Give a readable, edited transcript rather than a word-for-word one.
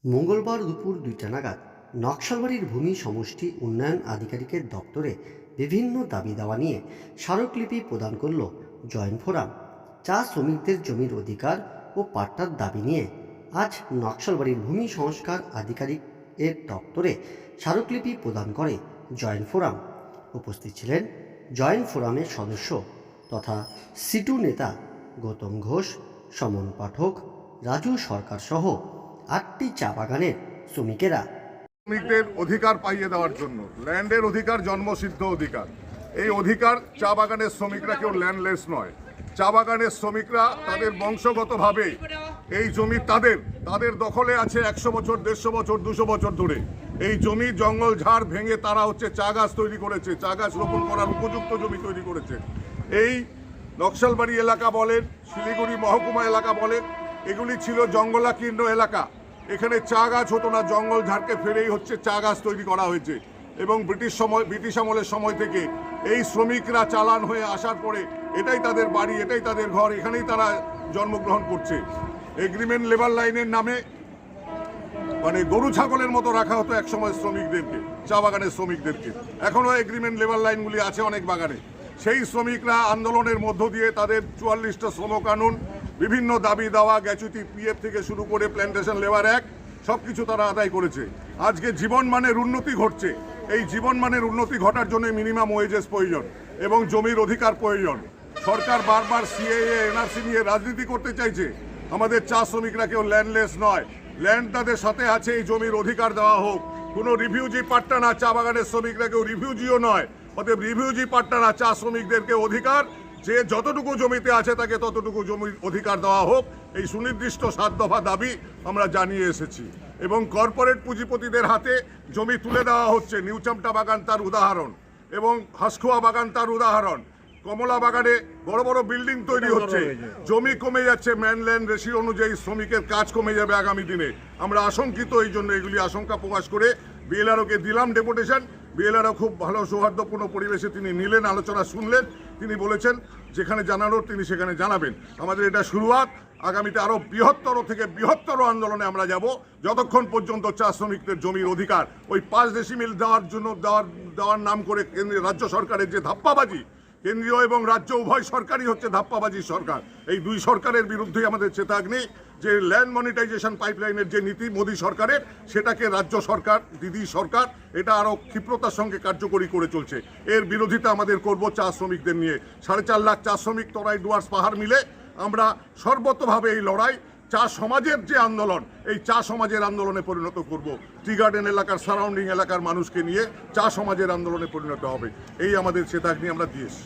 মঙ্গলবার দুপুর ২টা নাগাদ নকশালবাড়ির ভূমি সমষ্টি উন্নয়ন আধিকারিকের দপ্তরে বিভিন্ন দাবি দাওয়া নিয়ে স্মারকলিপি প্রদান করল জয়েন্ট ফোরাম। চা শ্রমিকদের জমির অধিকার ও পাট্টার দাবি নিয়ে আজ নকশালবাড়ির ভূমি সংস্কার আধিকারিকের দপ্তরে স্মারকলিপি প্রদান করে জয়েন্ট ফোরাম। উপস্থিত ছিলেন জয়েন্ট ফোরামের সদস্য তথা সিটু নেতা গৌতম ঘোষ, সমন পাঠক, রাজু সরকার সহ ৮টি চা বাগানের শ্রমিকেরা। শ্রমিকদের অধিকার পাইয়ে দেওয়ার জন্য, ল্যান্ডের অধিকার জন্মসিদ্ধ অধিকার। এই অধিকার চা বাগানের শ্রমিকরা কেউ ল্যান্ডলেস নয়। চা বাগানের শ্রমিকরা তাদের বংশগতভাবে এই জমি তাদের দখলে আছে ১০০ বছর, ১৫০ বছর, ২০০ বছর ধরে। এই জমি জঙ্গল ঝাড় ভেঙে তারা চা গাছ তৈরি করেছে, চা গাছ রোপণ করার উপযুক্ত জমি তৈরি করেছে। এই নকশালবাড়ি এলাকা বলেন, শিলিগুড়ি মহকুমা এলাকা বলেন, এগুলি ছিল জঙ্গলাকীর্ণ এলাকা। এখানে চা গাছ হতো না, জঙ্গল ঝাড়কে ফেরেই চা গাছ তৈরি করা হয়েছে। এবং ব্রিটিশ আমলের সময় থেকে এই শ্রমিকরা চালান হয়ে আসার পরে এটাই তাদের বাড়ি, এটাই তাদের ঘর, এখানেই তারা জন্মগ্রহণ করছে। এগ্রিমেন্ট লেবার লাইনের নামে মানে গরু ছাগলের মতো রাখা হতো একসময় শ্রমিকদেরকে, চা বাগানের শ্রমিকদেরকে। এখনও এগ্রিমেন্ট লেবার লাইনগুলি আছে অনেক বাগানে। সেই শ্রমিকরা আন্দোলনের মধ্য দিয়ে তাদের ৪৪টা শ্রম কানুন, বিভিন্ন দাবি দাওয়া, গ্যাচুইটি, পিএফ থেকে শুরু করে প্ল্যান্টেশন লেবার অ্যাক্ট সব কিছু তারা আদায় করেছে। আজকে জীবনমানের উন্নতি ঘটছে। এই জীবনমানের উন্নতি ঘটার জন্য মিনিমাম ওয়েজেস প্রয়োজন এবং জমির অধিকার প্রয়োজন। সরকার বারবার সিএএ, এনআরসি নিয়ে রাজনীতি করতে চাইছে। আমাদের চা শ্রমিকরা কেউ ল্যান্ডলেস নয়, ল্যান্ড তাদের সাথে আছে। এই জমির অধিকার দেওয়া হোক। কোনো রিফিউজি পাট্টা না, চা বাগানের শ্রমিকরা কেউ রিফিউজিও নয়। অতএব রিফিউজি পাট্টা না, চা শ্রমিকদেরকে অধিকার, যে যতটুকু জমিতে আছে তাকে ততটুকু জমির অধিকার দেওয়া হোক। এই সুনির্দিষ্ট ৭ দফা দাবি আমরা জানিয়ে এসেছি। এবং কর্পোরেট পুঁজিপতিদের হাতে জমি তুলে দেওয়া হচ্ছে। নিউচামটা বাগান তার উদাহরণ, এবং হাঁসখোয়া বাগান তার উদাহরণ। কমলা বাগানে বড় বড় বিল্ডিং তৈরি হচ্ছে, জমি কমে যাচ্ছে। ম্যানল্যান্ড রেশিও অনুযায়ী শ্রমিকের কাজ কমে যাবে আগামী দিনে। আমরা আশঙ্কিত। এই জন্য এগুলি আশঙ্কা প্রকাশ করে বিএলআরওকে দিলাম ডেপুটেশন। বিএলআরও খুব ভালো সৌহার্দ্যপূর্ণ পরিবেশে তিনি নিলেন, আলোচনা শুনলেন। তিনি বলেছেন যেখানে জানানোর তিনি সেখানে জানাবেন। আমাদের এটা শুরুয়াত। আগামীতে আরও বৃহত্তর থেকে বৃহত্তর আন্দোলনে আমরা যাব, যতক্ষণ পর্যন্ত চা শ্রমিকদের জমির অধিকার ওই ৫ ডেসিমিল দেওয়ার নাম করে কেন্দ্রীয় রাজ্য সরকারের যে ধাপ্পাবাজি, কেন্দ্রীয় এবং রাজ্য উভয় সরকারই ধাপ্পাবাজি সরকার। এই দুই সরকারের বিরুদ্ধেই আমাদের চেতাগ্নি। যে ল্যান্ড মনিটাইজেশন পাইপলাইনের যে নীতি মোদী সরকারের, সেটাকে রাজ্য সরকার, দিদি সরকার এটা আরও ক্ষিপ্রতার সঙ্গে কার্যকরী করে চলছে। এর বিরোধিতা আমাদের করব চা শ্রমিকদের নিয়ে। ৪.৫ লাখ চা শ্রমিক তরাই ডুয়ার্স পাহাড় মিলে আমরা সর্বতভাবে এই লড়াই চা সমাজের যে আন্দোলন, এই চা সমাজের আন্দোলনে পরিণত করব। টি গার্ডেন এলাকার সারাউন্ডিং এলাকার মানুষকে নিয়ে চা সমাজের আন্দোলনে পরিণত হবে। এই আমাদের চেতাগ্নি আমরা দিয়েছি।